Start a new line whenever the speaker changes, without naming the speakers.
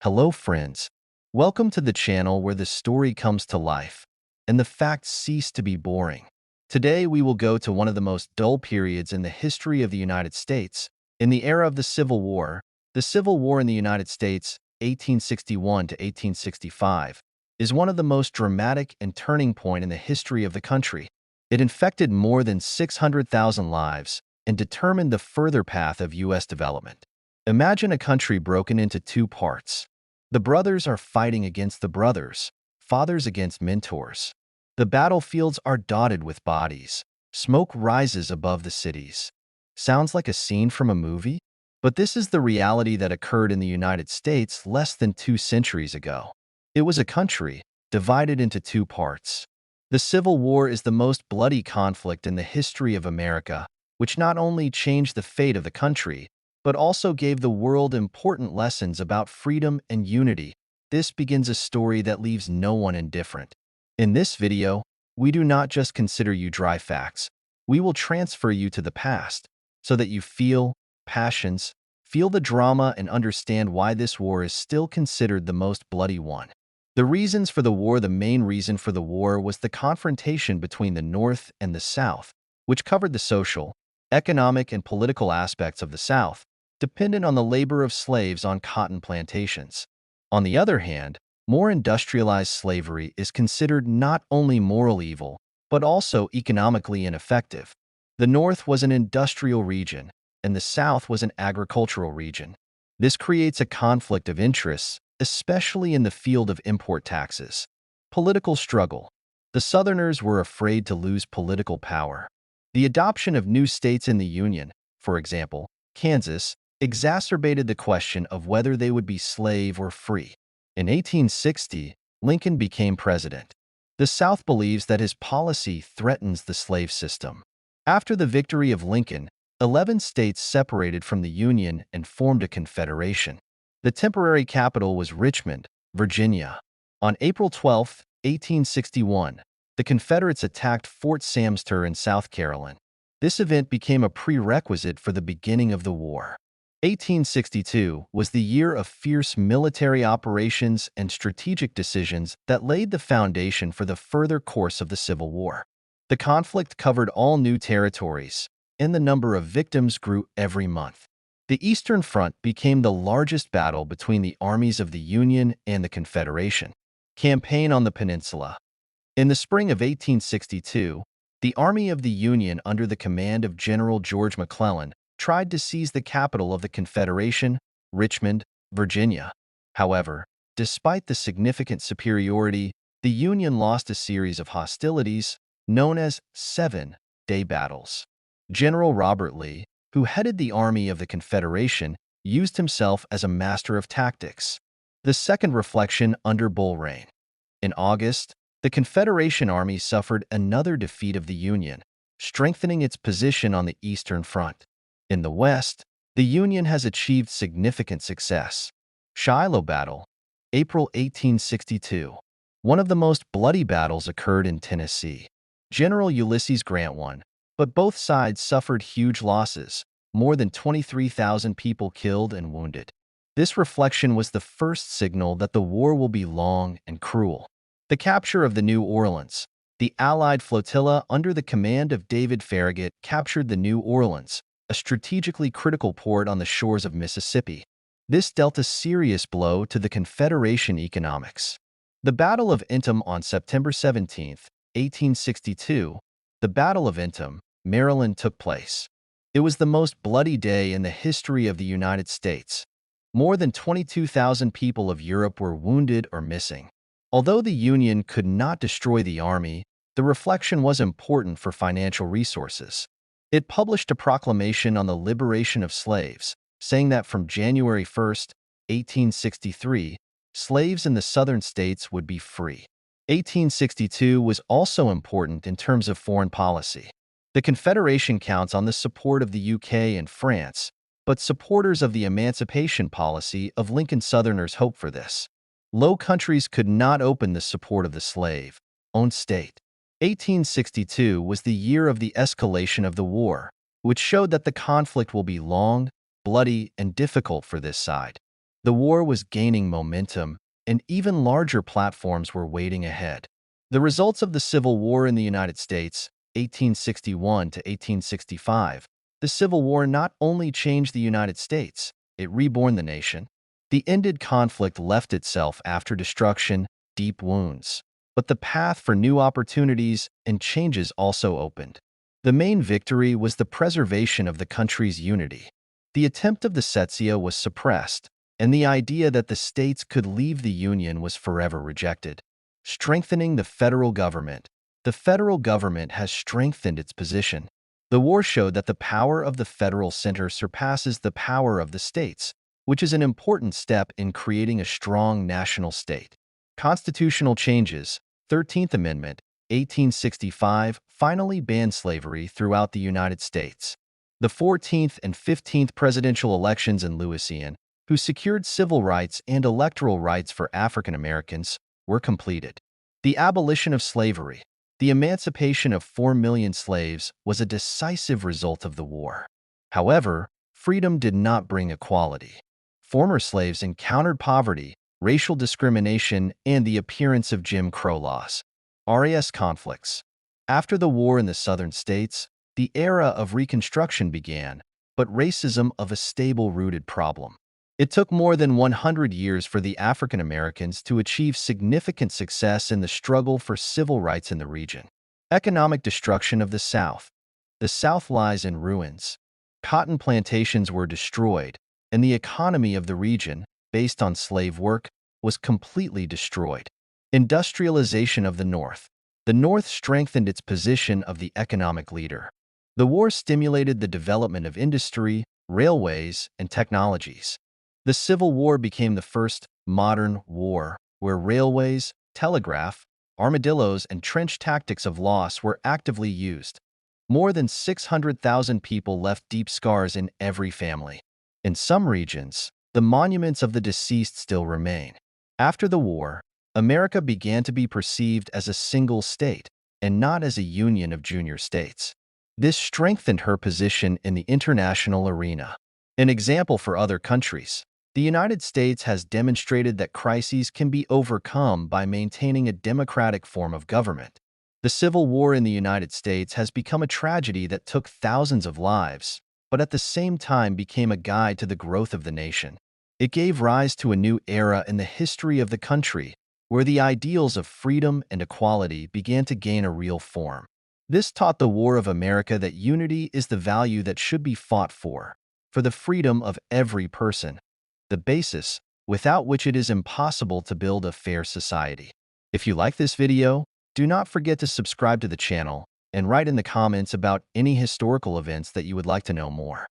Hello friends, welcome to the channel where the story comes to life and the facts cease to be boring. Today we will go to one of the most dull periods in the history of the United States, in the era of the Civil War. The Civil War in the United States, 1861 to 1865, is one of the most dramatic and turning point in the history of the country. It infected more than 600,000 lives and determined the further path of U.S. development. Imagine a country broken into two parts. The brothers are fighting against the brothers, fathers against mentors. The battlefields are dotted with bodies. Smoke rises above the cities. Sounds like a scene from a movie? But this is the reality that occurred in the United States less than 2 centuries ago. It was a country divided into two parts. The Civil War is the most bloody conflict in the history of America, which not only changed the fate of the country, but also gave the world important lessons about freedom and unity. This begins a story that leaves no one indifferent. In this video, we do not just consider you dry facts. We will transfer you to the past so that you feel passions, feel the drama, and understand why this war is still considered the most bloody one. The reasons for the war. The main reason for the war was the confrontation between the North and the South, which covered the social, economic, and political aspects of the South, dependent on the labor of slaves on cotton plantations. On the other hand, more industrialized slavery is considered not only moral evil, but also economically ineffective. The North was an industrial region, and the South was an agricultural region. This creates a conflict of interests, especially in the field of import taxes. Political struggle. The Southerners were afraid to lose political power. The adoption of new states in the Union, for example, Kansas, exacerbated the question of whether they would be slave or free. In 1860, Lincoln became president. The South believes that his policy threatens the slave system. After the victory of Lincoln, 11 states separated from the Union and formed a confederation. The temporary capital was Richmond, Virginia. On April 12, 1861, the Confederates attacked Fort Sumter in South Carolina. This event became a prerequisite for the beginning of the war. 1862 was the year of fierce military operations and strategic decisions that laid the foundation for the further course of the Civil War. The conflict covered all new territories, and the number of victims grew every month. The Eastern Front became the largest battle between the armies of the Union and the Confederation. Campaign on the Peninsula. In the spring of 1862, the Army of the Union under the command of General George McClellan tried to seize the capital of the Confederation, Richmond, Virginia. However, despite the significant superiority, the Union lost a series of hostilities known as Seven-Day Battles. General Robert Lee, who headed the Army of the Confederation, used himself as a master of tactics. The second reflection under Bull Run. In August, the Confederation Army suffered another defeat of the Union, strengthening its position on the Eastern Front. In the West, the Union has achieved significant success. Shiloh Battle, April 1862. One of the most bloody battles occurred in Tennessee. General Ulysses Grant won, but both sides suffered huge losses, more than 23,000 people killed and wounded. This reflection was the first signal that the war will be long and cruel. The capture of the New Orleans. The Allied flotilla under the command of David Farragut captured the New Orleans, a strategically critical port on the shores of Mississippi. This dealt a serious blow to the Confederation economics. The Battle of Antietam on September 17, 1862, the Battle of Antietam, Maryland took place. It was the most bloody day in the history of the United States. More than 22,000 people of Europe were wounded or missing. Although the Union could not destroy the army, the reflection was important for financial resources. It published a proclamation on the liberation of slaves, saying that from January 1, 1863, slaves in the southern states would be free. 1862 was also important in terms of foreign policy. The Confederation counts on the support of the UK and France, but supporters of the emancipation policy of Lincoln Southerners hoped for this. Low countries could not open the support of the slave-owned state. 1862 was the year of the escalation of the war, which showed that the conflict will be long, bloody, and difficult for this side. The war was gaining momentum, and even larger platforms were waiting ahead. The results of the Civil War in the United States, 1861 to 1865. The Civil War not only changed the United States, it reborn the nation. The ended conflict left itself after destruction, deep wounds. But the path for new opportunities and changes also opened. The main victory was the preservation of the country's unity. The attempt of the Setsia was suppressed, and the idea that the states could leave the Union was forever rejected. Strengthening the federal government. The federal government has strengthened its position. The war showed that the power of the federal center surpasses the power of the states, which is an important step in creating a strong national state. Constitutional changes. 13th Amendment, 1865, finally banned slavery throughout the United States. The 14th and 15th presidential elections in Louisiana, who secured civil rights and electoral rights for African Americans, were completed. The abolition of slavery. The emancipation of 4 million slaves was a decisive result of the war. However, freedom did not bring equality. Former slaves encountered poverty, racial discrimination, and the appearance of Jim Crow laws. RAS conflicts. After the war in the southern states, the era of Reconstruction began, but racism of a stable-rooted problem. It took more than 100 years for the African Americans to achieve significant success in the struggle for civil rights in the region. Economic destruction of the South. The South lies in ruins. Cotton plantations were destroyed, and the economy of the region, based on slave work, was completely destroyed. Industrialization of the North. The North strengthened its position of the economic leader. The war stimulated the development of industry, railways, and technologies. The Civil War became the first modern war where railways, telegraph, armadillos, and trench tactics of loss were actively used. More than 600,000 people left deep scars in every family. In some regions, the monuments of the deceased still remain. After the war, America began to be perceived as a single state and not as a union of junior states. This strengthened her position in the international arena. An example for other countries. The United States has demonstrated that crises can be overcome by maintaining a democratic form of government. The Civil War in the United States has become a tragedy that took thousands of lives, but at the same time became a guide to the growth of the nation. It gave rise to a new era in the history of the country, where the ideals of freedom and equality began to gain a real form. This taught the War of America that unity is the value that should be fought for the freedom of every person, the basis without which it is impossible to build a fair society. If you like this video, do not forget to subscribe to the channel and write in the comments about any historical events that you would like to know more.